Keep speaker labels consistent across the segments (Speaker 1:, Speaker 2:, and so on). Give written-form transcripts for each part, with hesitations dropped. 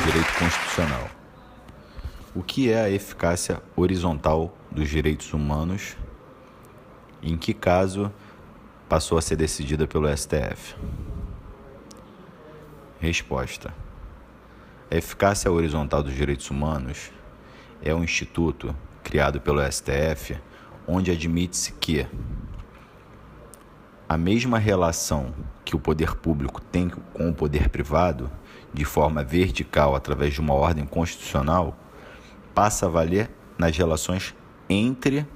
Speaker 1: direito constitucional. O que é a eficácia horizontal dos direitos humanos e em que caso passou a ser decidida pelo STF? Resposta. A eficácia horizontal dos direitos humanos é um instituto criado pelo STF onde admite-se que a mesma relação que o poder público tem com o poder privado, de forma vertical através de uma ordem constitucional, passa a valer nas relações entre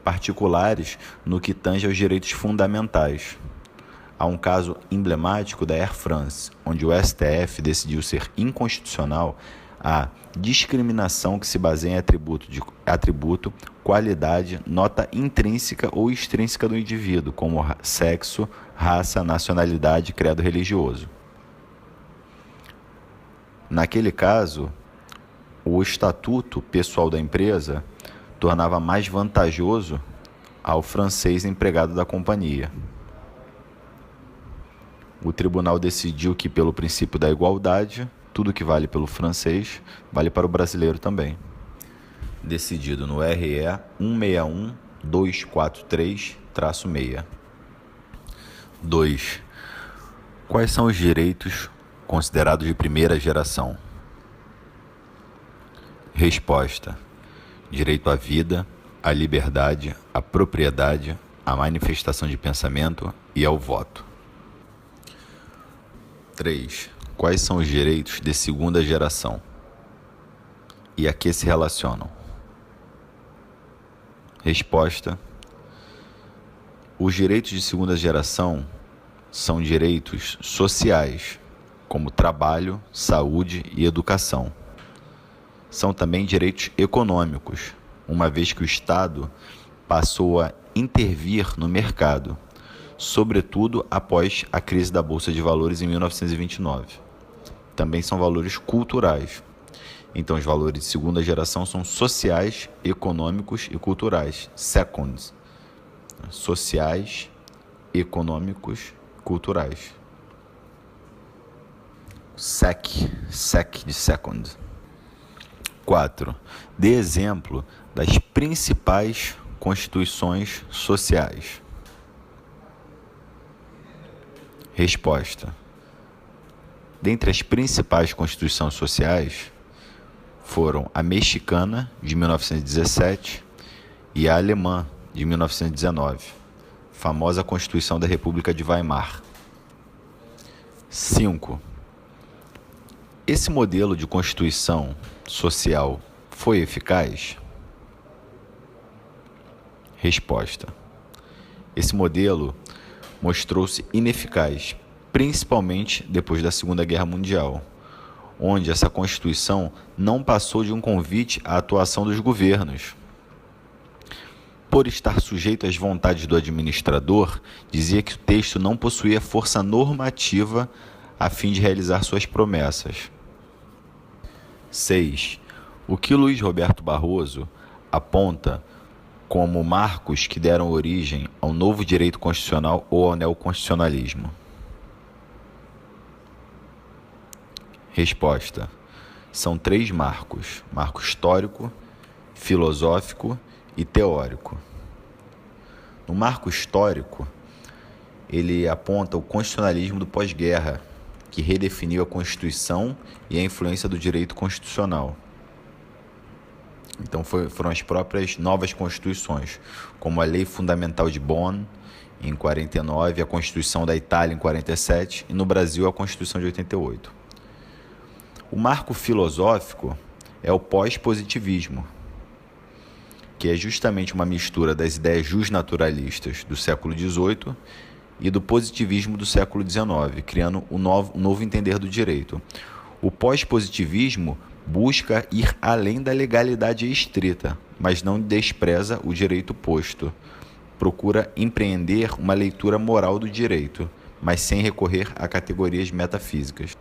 Speaker 1: particulares no que tange aos direitos fundamentais. Há um caso emblemático da Air France, onde o STF decidiu ser inconstitucional a discriminação que se baseia em atributo, qualidade, nota intrínseca ou extrínseca do indivíduo, como sexo, raça, nacionalidade e credo religioso. Naquele caso, o estatuto pessoal da empresa tornava mais vantajoso ao francês empregado da companhia. O tribunal decidiu que, pelo princípio da igualdade, tudo que vale pelo francês vale para o brasileiro também. Decidido no RE 161243-6. 2. Quais são os direitos considerados de primeira geração? Resposta. Direito à vida, à liberdade, à propriedade, à manifestação de pensamento e ao voto. 3. Quais são os direitos de segunda geração? E a que se relacionam? Resposta. Os direitos de segunda geração são direitos sociais, como trabalho, saúde e educação. São também direitos econômicos, uma vez que o Estado passou a intervir no mercado, sobretudo após a crise da Bolsa de Valores em 1929. Também são valores culturais. Então, os valores de segunda geração são sociais, econômicos e culturais. Seconds. Sociais, econômicos, culturais. SEC de second. 4. Dê exemplo das principais constituições sociais. Resposta. Dentre as principais constituições sociais foram a mexicana, de 1917, e a alemã, de 1919, famosa Constituição da República de Weimar. 5. Esse modelo de constituição social foi eficaz? Resposta. Esse modelo mostrou-se ineficaz, principalmente depois da Segunda Guerra Mundial, onde essa Constituição não passou de um convite à atuação dos governos. Por estar sujeito às vontades do administrador, dizia que o texto não possuía força normativa a fim de realizar suas promessas. 6. O que Luiz Roberto Barroso aponta como marcos que deram origem ao novo direito constitucional ou ao neoconstitucionalismo? Resposta. São 3 marcos: marco histórico, filosófico e teórico. No marco histórico, ele aponta o constitucionalismo do pós-guerra, que redefiniu a Constituição e a influência do direito constitucional. Então foram as próprias novas constituições, como a Lei Fundamental de Bonn, em 49, a Constituição da Itália, em 47, e no Brasil, a Constituição de 88. O marco filosófico é o pós-positivismo, que é justamente uma mistura das ideias justnaturalistas do século XVIII e do positivismo do século XIX, criando um novo entender do direito. O pós-positivismo busca ir além da legalidade estrita, mas não despreza o direito posto. Procura empreender uma leitura moral do direito, mas sem recorrer a categorias metafísicas.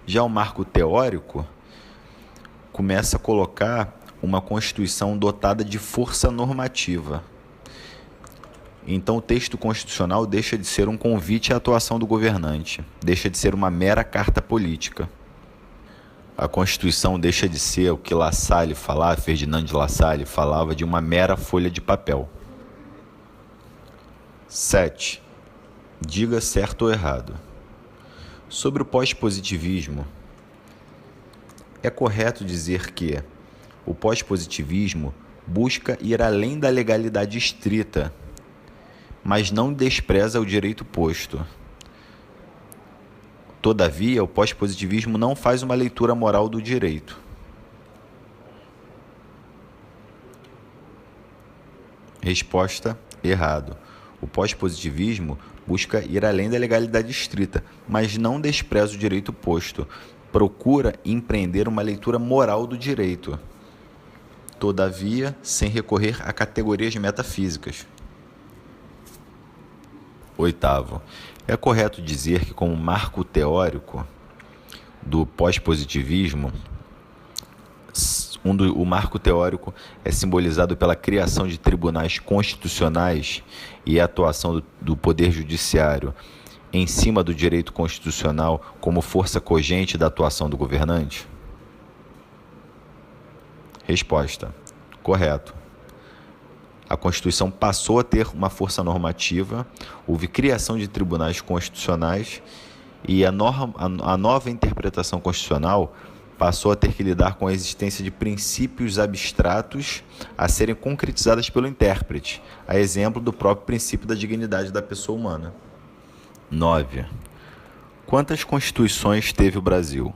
Speaker 1: Já o marco teórico começa a colocar uma Constituição dotada de força normativa. Então o texto constitucional deixa de ser um convite à atuação do governante, deixa de ser uma mera carta política. A Constituição deixa de ser o que La Salle falava, Ferdinand de La Salle falava de uma mera folha de papel. 7. Diga certo ou errado. Sobre o pós-positivismo, é correto dizer que o pós-positivismo busca ir além da legalidade estrita, mas não despreza o direito posto. Todavia, o pós-positivismo não faz uma leitura moral do direito. Resposta: errado. O pós-positivismo busca ir além da legalidade estrita, mas não despreza o direito posto. Procura empreender uma leitura moral do direito. Todavia, sem recorrer a categorias metafísicas. 8º. É correto dizer que, como marco teórico do pós-positivismo, o marco teórico é simbolizado pela criação de tribunais constitucionais e a atuação do Poder Judiciário em cima do direito constitucional como força cogente da atuação do governante? Resposta: correto. A Constituição passou a ter uma força normativa, houve criação de tribunais constitucionais e a nova interpretação constitucional passou a ter que lidar com a existência de princípios abstratos a serem concretizados pelo intérprete, a exemplo do próprio princípio da dignidade da pessoa humana. 9. Quantas constituições teve o Brasil?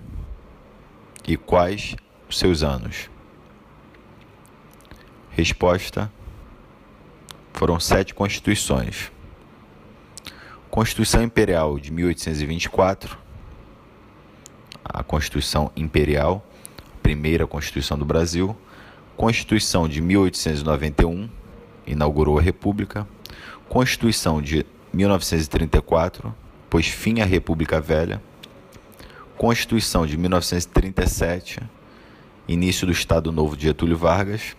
Speaker 1: E quais os seus anos? Resposta: foram 7 constituições. Constituição Imperial de 1824, a Constituição Imperial, primeira Constituição do Brasil. Constituição de 1891, inaugurou a República. Constituição de 1934, pôs fim à República Velha. Constituição de 1937, início do Estado Novo de Getúlio Vargas.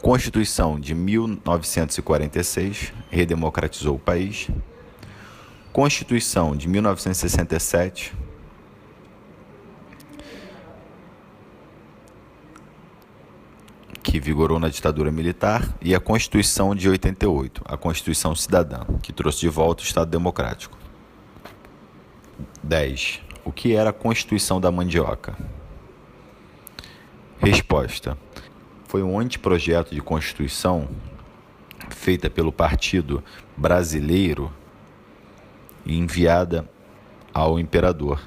Speaker 1: Constituição de 1946, redemocratizou o país. Constituição de 1967, que vigorou na ditadura militar, e a Constituição de 88, a Constituição Cidadã, que trouxe de volta o Estado Democrático. 10. O que era a Constituição da Mandioca? Resposta: foi um anteprojeto de Constituição feita pelo Partido Brasileiro e enviada ao imperador.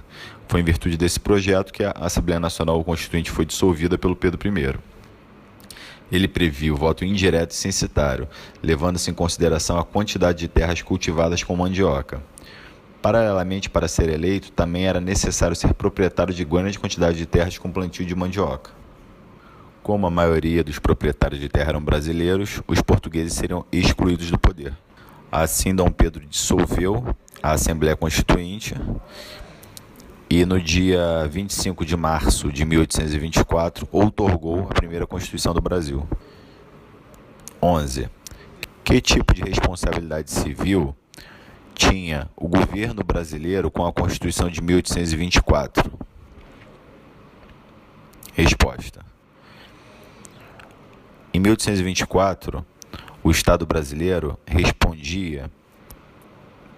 Speaker 1: Foi em virtude desse projeto que a Assembleia Nacional Constituinte foi dissolvida pelo Pedro I. Ele previu o voto indireto e censitário, levando-se em consideração a quantidade de terras cultivadas com mandioca. Paralelamente, para ser eleito, também era necessário ser proprietário de grande quantidade de terras com plantio de mandioca. Como a maioria dos proprietários de terra eram brasileiros, os portugueses seriam excluídos do poder. Assim, Dom Pedro dissolveu a Assembleia Constituinte e, no dia 25 de março de 1824, outorgou a primeira Constituição do Brasil. 11. Que tipo de responsabilidade civil tinha o governo brasileiro com a Constituição de 1824? Resposta: em 1824, o Estado brasileiro respondia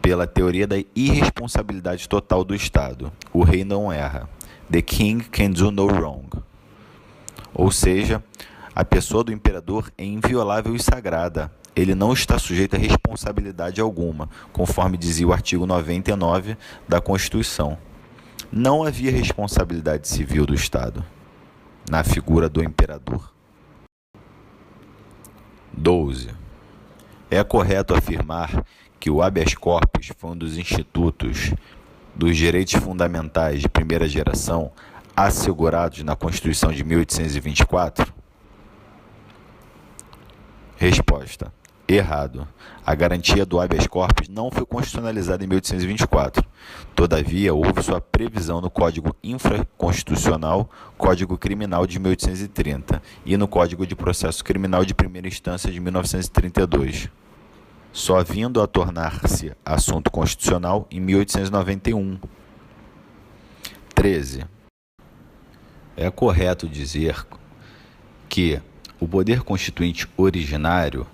Speaker 1: pela teoria da irresponsabilidade total do Estado. O rei não erra. The king can do no wrong. Ou seja, a pessoa do imperador é inviolável e sagrada. Ele não está sujeito a responsabilidade alguma, conforme dizia o artigo 99 da Constituição. Não havia responsabilidade civil do Estado na figura do imperador. 12. É correto afirmar que o habeas corpus foi um dos institutos dos direitos fundamentais de primeira geração assegurados na Constituição de 1824? Resposta: errado. A garantia do habeas corpus não foi constitucionalizada em 1824. Todavia, houve sua previsão no Código Infraconstitucional, Código Criminal de 1830 e no Código de Processo Criminal de Primeira Instância de 1932. Só vindo a tornar-se assunto constitucional em 1891. 13. É correto dizer que o poder constituinte originário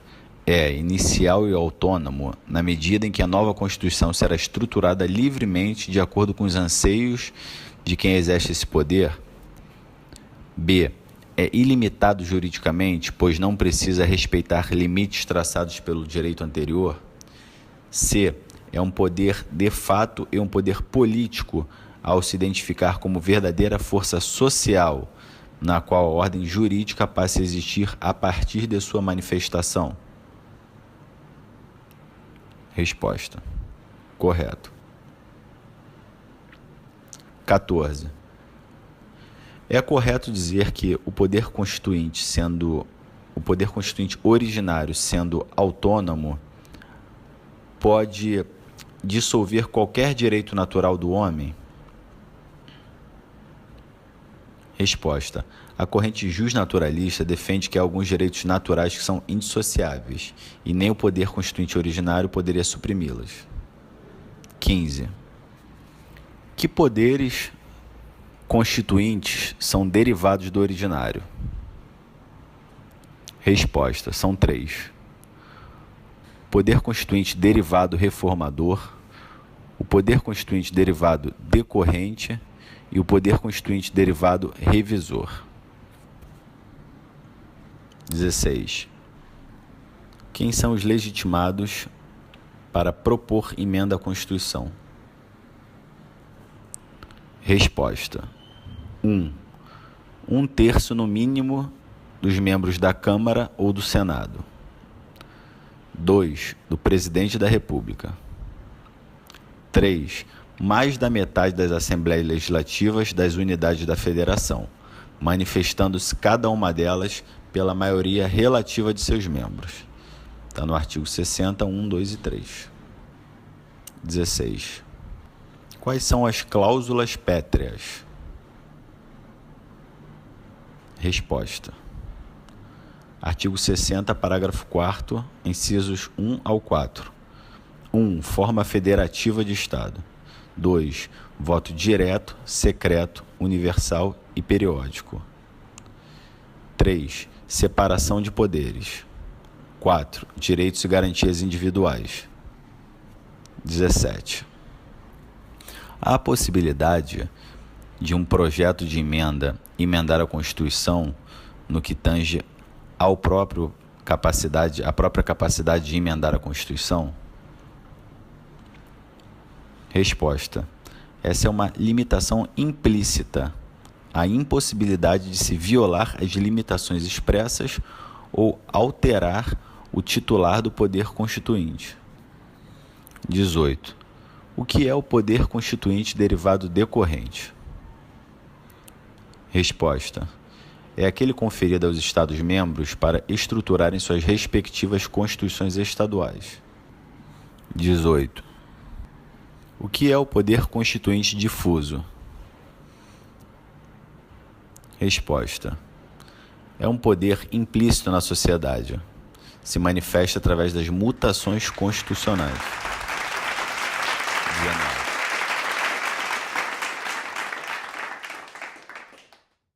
Speaker 1: é inicial e autônomo na medida em que a nova Constituição será estruturada livremente de acordo com os anseios de quem exerce esse poder. B. É ilimitado juridicamente, pois não precisa respeitar limites traçados pelo direito anterior. C. É um poder de fato e um poder político ao se identificar como verdadeira força social, na qual a ordem jurídica passa a existir a partir de sua manifestação. Resposta: correto. 14. É correto dizer que o poder constituinte originário sendo autônomo pode dissolver qualquer direito natural do homem? Resposta: a corrente justnaturalista defende que há alguns direitos naturais que são indissociáveis e nem o poder constituinte originário poderia suprimi-los. 15. Que poderes constituintes são derivados do originário? Resposta: são 3. Poder constituinte derivado reformador, o poder constituinte derivado decorrente e o poder constituinte derivado revisor. 16. Quem são os legitimados para propor emenda à Constituição? Resposta: 1. 1/3 no mínimo dos membros da Câmara ou do Senado. 2. Do Presidente da República. 3. Mais da metade das Assembleias Legislativas das unidades da Federação, manifestando-se cada uma delas pela maioria relativa de seus membros. Está no artigo 60, 1, 2 e 3. 16. Quais são as cláusulas pétreas? Resposta: artigo 60, parágrafo 4º, incisos 1 ao 4. 1. Forma federativa de Estado. 2. Voto direto, secreto, universal e periódico. 3. Separação de poderes. 4. Direitos e garantias individuais. 17. Há a possibilidade de um projeto de emenda emendar a Constituição no que tange à própria capacidade de emendar a Constituição? Resposta: essa é uma limitação implícita, a impossibilidade de se violar as limitações expressas ou alterar o titular do poder constituinte. 18. O que é o poder constituinte derivado decorrente? Resposta: é aquele conferido aos Estados-membros para estruturarem suas respectivas constituições estaduais. 18. O que é o poder constituinte difuso? Resposta: é um poder implícito na sociedade. Se manifesta através das mutações constitucionais.